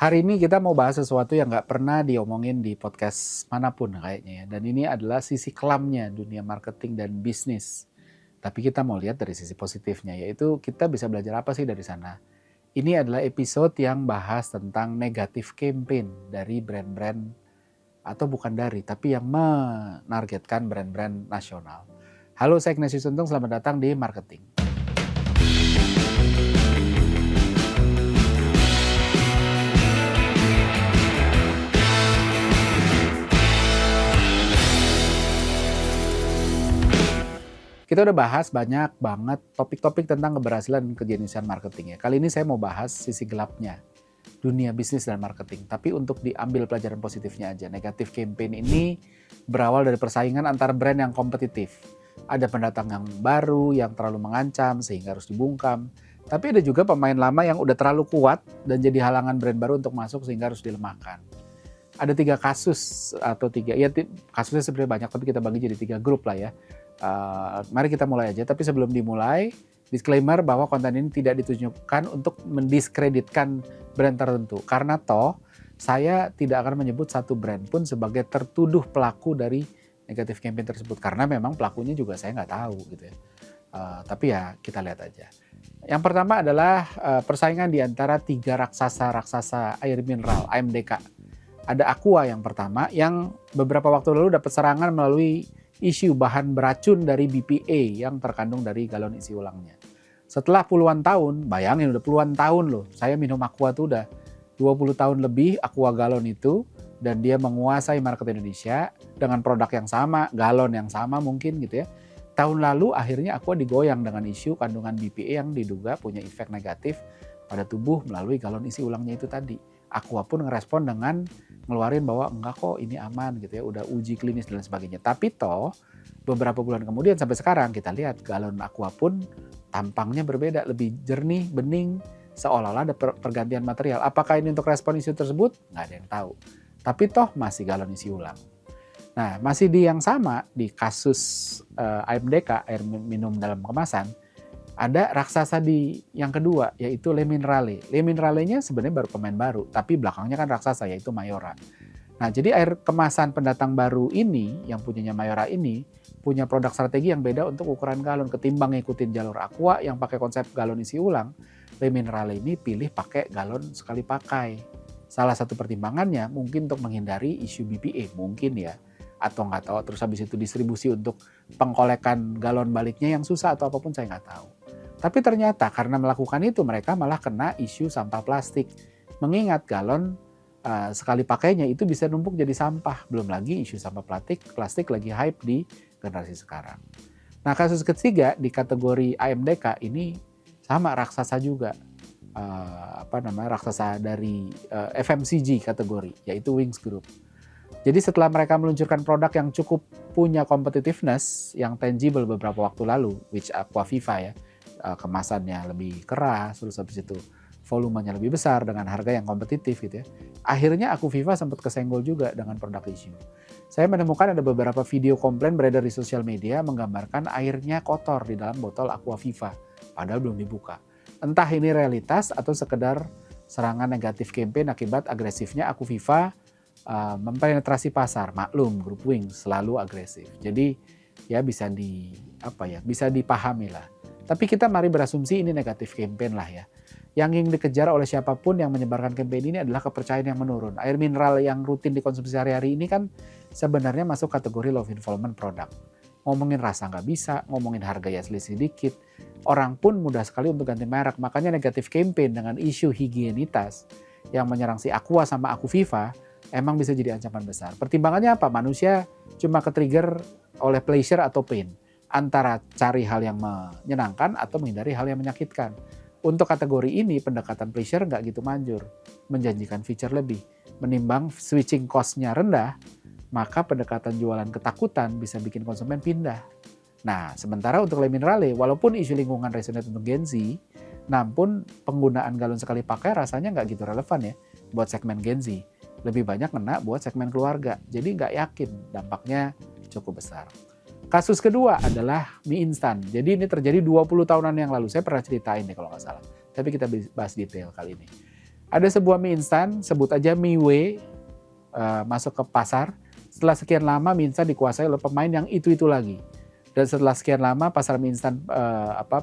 Hari ini kita mau bahas sesuatu yang nggak pernah diomongin di podcast manapun kayaknya ya. Dan ini adalah sisi kelamnya dunia marketing dan bisnis. Tapi kita mau lihat dari sisi positifnya, yaitu kita bisa belajar apa sih dari sana. Ini adalah episode yang bahas tentang negatif campaign dari brand-brand, atau bukan dari, tapi yang menargetkan brand-brand nasional. Halo, saya Ignatius Untung, selamat datang di Marketing. Kita udah bahas banyak banget topik-topik tentang keberhasilan dan kejeniusan marketing ya. Kali ini saya mau bahas sisi gelapnya dunia bisnis dan marketing. Tapi untuk diambil pelajaran positifnya aja. Negatif campaign ini berawal dari persaingan antar brand yang kompetitif. Ada pendatang yang baru yang terlalu mengancam sehingga harus dibungkam. Tapi ada juga pemain lama yang udah terlalu kuat dan jadi halangan brand baru untuk masuk sehingga harus dilemahkan. Ada 3 kasus atau 3, ya kasusnya sebenarnya banyak tapi kita bagi jadi 3 grup lah ya. Mari kita mulai aja, tapi sebelum dimulai, disclaimer bahwa konten ini tidak ditujukan untuk mendiskreditkan brand tertentu. Karena toh, saya tidak akan menyebut satu brand pun sebagai tertuduh pelaku dari negatif campaign tersebut. Karena memang pelakunya juga saya nggak tahu gitu ya. Tapi ya kita lihat aja. Yang pertama adalah persaingan di antara 3 raksasa air mineral, AMDK. Ada Aqua yang pertama, yang beberapa waktu lalu dapat serangan melalui isu bahan beracun dari BPA yang terkandung dari galon isi ulangnya. Setelah puluhan tahun, bayangin udah puluhan tahun loh, saya minum Aqua tuh udah 20 tahun lebih Aqua galon itu, dan dia menguasai market Indonesia dengan produk yang sama, galon yang sama mungkin gitu ya. Tahun lalu akhirnya Aqua digoyang dengan isu kandungan BPA yang diduga punya efek negatif pada tubuh melalui galon isi ulangnya itu tadi. Aqua pun ngerespon dengan ngeluarin bahwa enggak kok ini aman gitu ya, udah uji klinis dan sebagainya. Tapi toh beberapa bulan kemudian sampai sekarang kita lihat galon Aqua pun tampangnya berbeda, lebih jernih, bening, seolah-olah ada pergantian material. Apakah ini untuk respon isu tersebut? Nggak ada yang tahu. Tapi toh masih galon isi ulang. Nah, masih di yang sama, di kasus AMDK, air minum dalam kemasan, ada raksasa di yang kedua, yaitu Le Minerale. Le Minerale-nya sebenarnya baru pemain baru, tapi belakangnya kan raksasa, yaitu Mayora. Nah, jadi air kemasan pendatang baru ini, yang punyanya Mayora ini, punya produk strategi yang beda untuk ukuran galon. Ketimbang ngikutin jalur Aqua yang pakai konsep galon isi ulang, Le Minerale ini pilih pakai galon sekali pakai. Salah satu pertimbangannya mungkin untuk menghindari isu BPA, mungkin ya. Atau nggak tahu, terus habis itu distribusi untuk pengkolekan galon baliknya yang susah atau apapun, saya nggak tahu. Tapi ternyata karena melakukan itu mereka malah kena isu sampah plastik. Mengingat galon sekali pakainya itu bisa numpuk jadi sampah. Belum lagi isu sampah plastik lagi hype di generasi sekarang. Nah, kasus ketiga di kategori AMDK ini sama, raksasa juga. Raksasa dari FMCG kategori, yaitu Wings Group. Jadi setelah mereka meluncurkan produk yang cukup punya competitiveness yang tangible beberapa waktu lalu, which Aqua Viva ya, kemasannya lebih keras, terus habis itu volumenya lebih besar dengan harga yang kompetitif gitu ya. Akhirnya Aqua Viva sempat kesenggol juga dengan produk issue. Saya menemukan ada beberapa video komplain beredar di sosial media menggambarkan airnya kotor di dalam botol Aqua Viva, padahal belum dibuka. Entah ini realitas atau sekedar serangan negatif campaign akibat agresifnya Aqua Viva mempenetrasi pasar. Maklum, grup Wings selalu agresif. Jadi ya bisa dipahami lah. Tapi kita mari berasumsi ini negatif campaign lah ya. Yang ingin dikejar oleh siapapun yang menyebarkan campaign ini adalah kepercayaan yang menurun. Air mineral yang rutin dikonsumsi sehari-hari ini kan sebenarnya masuk kategori low involvement product. Ngomongin rasa nggak bisa, ngomongin harga ya selisih dikit. Orang pun mudah sekali untuk ganti merek. Makanya negatif campaign dengan isu higienitas yang menyerang si Aqua sama Aqua Viva emang bisa jadi ancaman besar. Pertimbangannya apa? Manusia cuma ke-trigger oleh pleasure atau pain. Antara cari hal yang menyenangkan atau menghindari hal yang menyakitkan. Untuk kategori ini, pendekatan pleasure nggak gitu manjur. Menjanjikan feature lebih. Menimbang switching cost-nya rendah, maka pendekatan jualan ketakutan bisa bikin konsumen pindah. Nah, sementara untuk Le Minerale, walaupun isu lingkungan resonate untuk Gen Z, namun penggunaan galon sekali pakai rasanya nggak gitu relevan ya buat segmen Gen Z. Lebih banyak kena buat segmen keluarga. Jadi nggak yakin dampaknya cukup besar. Kasus kedua adalah mie instan. Jadi ini terjadi 20 tahunan yang lalu. Saya pernah ceritain nih kalau nggak salah. Tapi kita bahas detail kali ini. Ada sebuah mie instan, sebut aja mie Wei, masuk ke pasar. Setelah sekian lama mie instan dikuasai oleh pemain yang itu-itu lagi. Dan setelah sekian lama pasar mie instan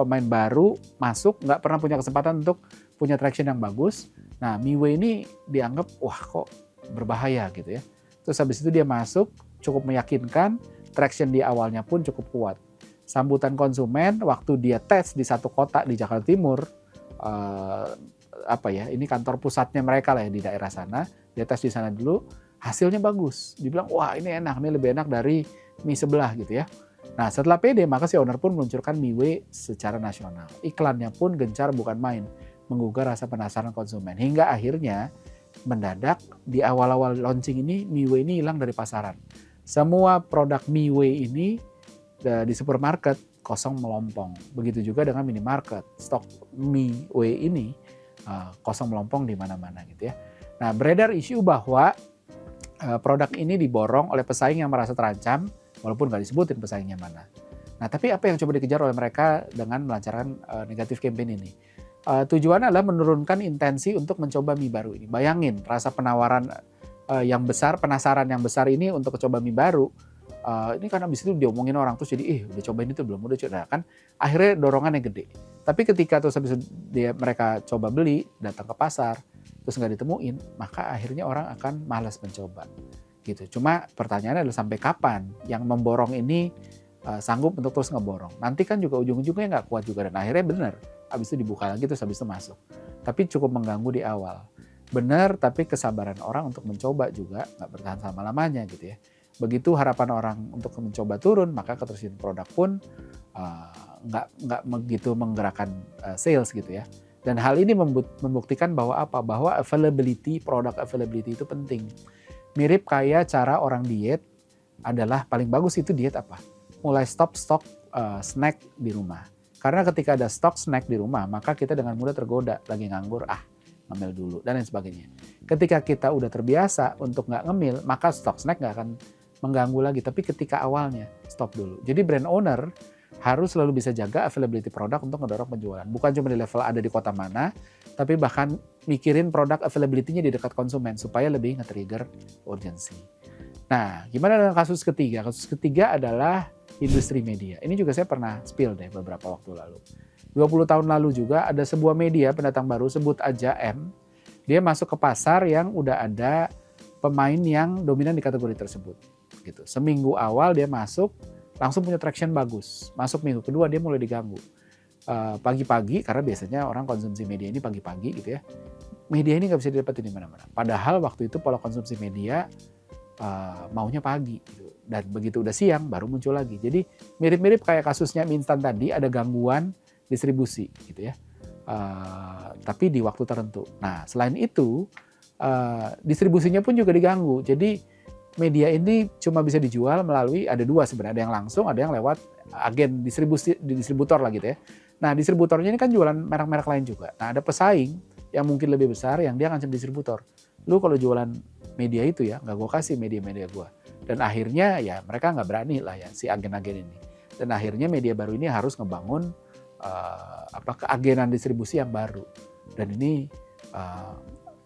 pemain baru masuk, nggak pernah punya kesempatan untuk punya traction yang bagus. Nah, mie Wei ini dianggap wah kok berbahaya gitu ya. Terus habis itu dia masuk, cukup meyakinkan, traction di awalnya pun cukup kuat. Sambutan konsumen waktu dia tes di satu kota di Jakarta Timur, ini kantor pusatnya mereka lah ya di daerah sana, dia tes di sana dulu, hasilnya bagus. Dibilang wah ini enak, ini lebih enak dari mie sebelah gitu ya. Nah setelah pede maka si owner pun meluncurkan mie Wei secara nasional. Iklannya pun gencar bukan main, menggugah rasa penasaran konsumen. Hingga akhirnya mendadak di awal-awal launching ini mie Wei ini hilang dari pasaran. Semua produk mie Wei ini di supermarket kosong melompong. Begitu juga dengan minimarket, stok mie Wei ini kosong melompong di mana-mana gitu ya. Nah, beredar isu bahwa produk ini diborong oleh pesaing yang merasa terancam, walaupun nggak disebutin pesaingnya mana. Nah, tapi apa yang coba dikejar oleh mereka dengan melancarkan negatif campaign ini? Tujuannya adalah menurunkan intensi untuk mencoba mie baru ini. Bayangin rasa penawaran yang besar, penasaran yang besar ini untuk coba mie baru. Ini kan abis itu diomongin orang terus jadi udah cobain itu belum, udah coba kan akhirnya dorongannya gede. Tapi ketika terus habis mereka coba beli, datang ke pasar, terus nggak ditemuin, maka akhirnya orang akan malas mencoba gitu. Cuma pertanyaannya adalah sampai kapan yang memborong ini sanggup untuk terus ngeborong. Nanti kan juga ujung-ujungnya nggak kuat juga dan akhirnya benar. Habis itu dibuka lagi terus habis itu masuk. Tapi cukup mengganggu di awal. Benar, tapi kesabaran orang untuk mencoba juga nggak bertahan selama-lamanya gitu ya. Begitu harapan orang untuk mencoba turun, maka ketersediaan produk pun nggak begitu menggerakkan sales gitu ya. Dan hal ini membuktikan bahwa apa? Bahwa product availability itu penting. Mirip kayak cara orang diet adalah paling bagus itu diet apa? Mulai stop stok snack di rumah. Karena ketika ada stok snack di rumah, maka kita dengan mudah tergoda, lagi nganggur, ngemil dulu, dan lain sebagainya. Ketika kita udah terbiasa untuk nggak ngemil, maka stok snack nggak akan mengganggu lagi. Tapi ketika awalnya, stop dulu. Jadi brand owner harus selalu bisa jaga availability produk untuk mendorong penjualan. Bukan cuma di level ada di kota mana, tapi bahkan mikirin produk availability-nya di dekat konsumen, supaya lebih nge-trigger urgency. Nah, gimana dengan kasus ketiga? Kasus ketiga adalah industri media. Ini juga saya pernah spill deh beberapa waktu lalu. 20 tahun lalu juga ada sebuah media pendatang baru, sebut aja M. Dia masuk ke pasar yang udah ada pemain yang dominan di kategori tersebut. Gitu. Seminggu awal dia masuk, langsung punya traction bagus. Masuk minggu kedua dia mulai diganggu. Pagi-pagi, karena biasanya orang konsumsi media ini pagi-pagi gitu ya. Media ini nggak bisa didapetin di mana-mana. Padahal waktu itu pola konsumsi media maunya pagi gitu. Dan begitu udah siang baru muncul lagi. Jadi mirip-mirip kayak kasusnya mie instan tadi, ada gangguan distribusi gitu ya. Tapi di waktu tertentu. Nah selain itu distribusinya pun juga diganggu. Jadi media ini cuma bisa dijual melalui, ada dua sebenarnya, ada yang langsung, ada yang lewat agen distributor lah gitu ya. Nah distributornya ini kan jualan merek-merek lain juga. Nah ada pesaing yang mungkin lebih besar yang dia ngancam distributor. Lu kalau jualan media itu ya nggak gue kasih media-media gue. Dan akhirnya ya mereka nggak berani lah ya si agen-agen ini. Dan akhirnya media baru ini harus ngebangun keagenan distribusi yang baru. Dan ini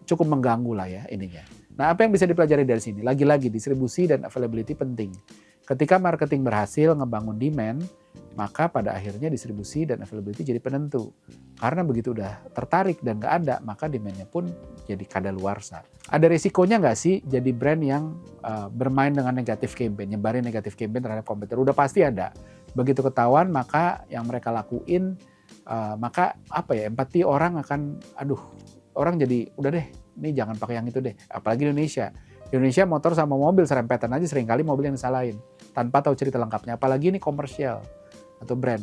cukup mengganggu lah ya ininya. Nah apa yang bisa dipelajari dari sini? Lagi-lagi distribusi dan availability penting. Ketika marketing berhasil ngebangun demand, maka pada akhirnya distribusi dan availability jadi penentu. Karena begitu udah tertarik dan nggak ada, maka demand-nya pun jadi kadaluarsa. Ada resikonya nggak sih jadi brand yang bermain dengan negatif campaign, nyebarin negatif campaign terhadap kompetitor? Udah pasti ada. Begitu ketahuan, maka yang mereka lakuin, maka empati orang akan, orang jadi udah deh, ini jangan pakai yang itu deh. Apalagi Indonesia. Indonesia motor sama mobil serempetan aja seringkali mobil yang disalahin tanpa tahu cerita lengkapnya. Apalagi ini komersial atau brand.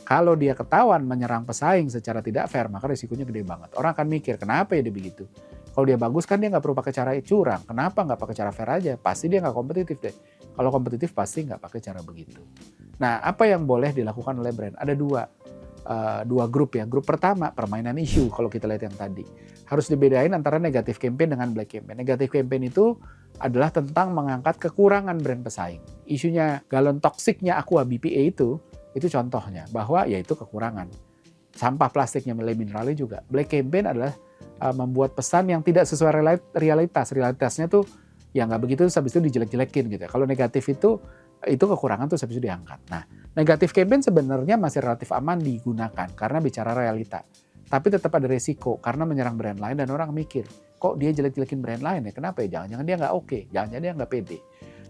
Kalau dia ketahuan menyerang pesaing secara tidak fair, maka risikonya gede banget. Orang akan mikir, kenapa ya dia begitu? Kalau dia bagus kan dia nggak perlu pakai cara curang. Kenapa nggak pakai cara fair aja? Pasti dia nggak kompetitif deh. Kalau kompetitif pasti nggak pakai cara begitu. Nah, apa yang boleh dilakukan oleh brand? Ada dua grup ya. Grup pertama, permainan isu kalau kita lihat yang tadi. Harus dibedain antara negatif campaign dengan black campaign. Negatif campaign itu adalah tentang mengangkat kekurangan brand pesaing. Isunya galon toksiknya Aqua BPA itu contohnya bahwa yaitu kekurangan. Sampah plastiknya mineralnya juga. Black campaign adalah membuat pesan yang tidak sesuai realitas. Realitasnya tuh ya nggak begitu, terus habis itu dijelek-jelekin gitu ya. Kalau negatif itu kekurangan tuh habis itu diangkat. Nah, negatif campaign sebenarnya masih relatif aman digunakan karena bicara realita. Tapi tetap ada resiko karena menyerang brand lain dan orang mikir, kok dia jelek-jelekin brand lain ya? Kenapa ya? Jangan-jangan dia nggak oke, jangan-jangan dia nggak pede.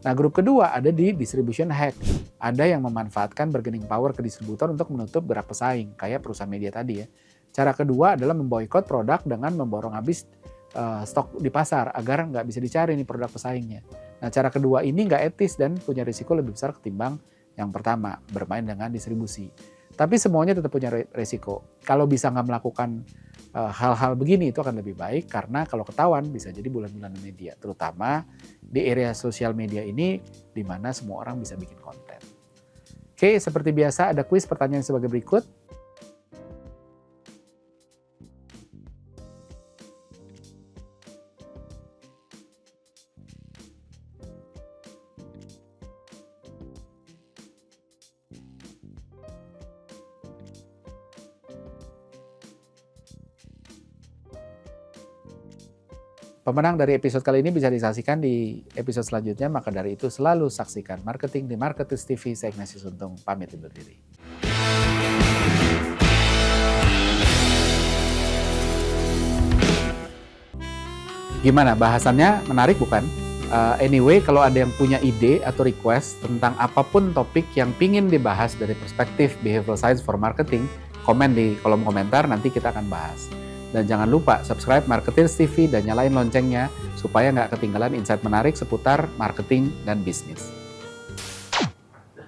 Nah, grup kedua ada di distribution hack. Ada yang memanfaatkan bargaining power ke distributor untuk menutup gerak pesaing, kayak perusahaan media tadi ya. Cara kedua adalah memboikot produk dengan memborong habis stok di pasar agar nggak bisa dicari nih produk pesaingnya. Nah, cara kedua ini nggak etis dan punya risiko lebih besar ketimbang yang pertama, bermain dengan distribusi. Tapi semuanya tetap punya resiko. Kalau bisa nggak melakukan hal-hal begini itu akan lebih baik karena kalau ketahuan bisa jadi bulan-bulanan media, terutama di area sosial media ini di mana semua orang bisa bikin konten. Oke, seperti biasa ada kuis pertanyaan sebagai berikut. Pemenang dari episode kali ini bisa disaksikan di episode selanjutnya, maka dari itu selalu saksikan Marketing di Marketers TV. Saya Ignatius Untung, pamit undur diri. Gimana, bahasannya menarik bukan? Anyway, kalau ada yang punya ide atau request tentang apapun topik yang pingin dibahas dari perspektif behavioral science for marketing, komen di kolom komentar, nanti kita akan bahas. Dan jangan lupa subscribe Marketers TV dan nyalain loncengnya supaya nggak ketinggalan insight menarik seputar marketing dan bisnis.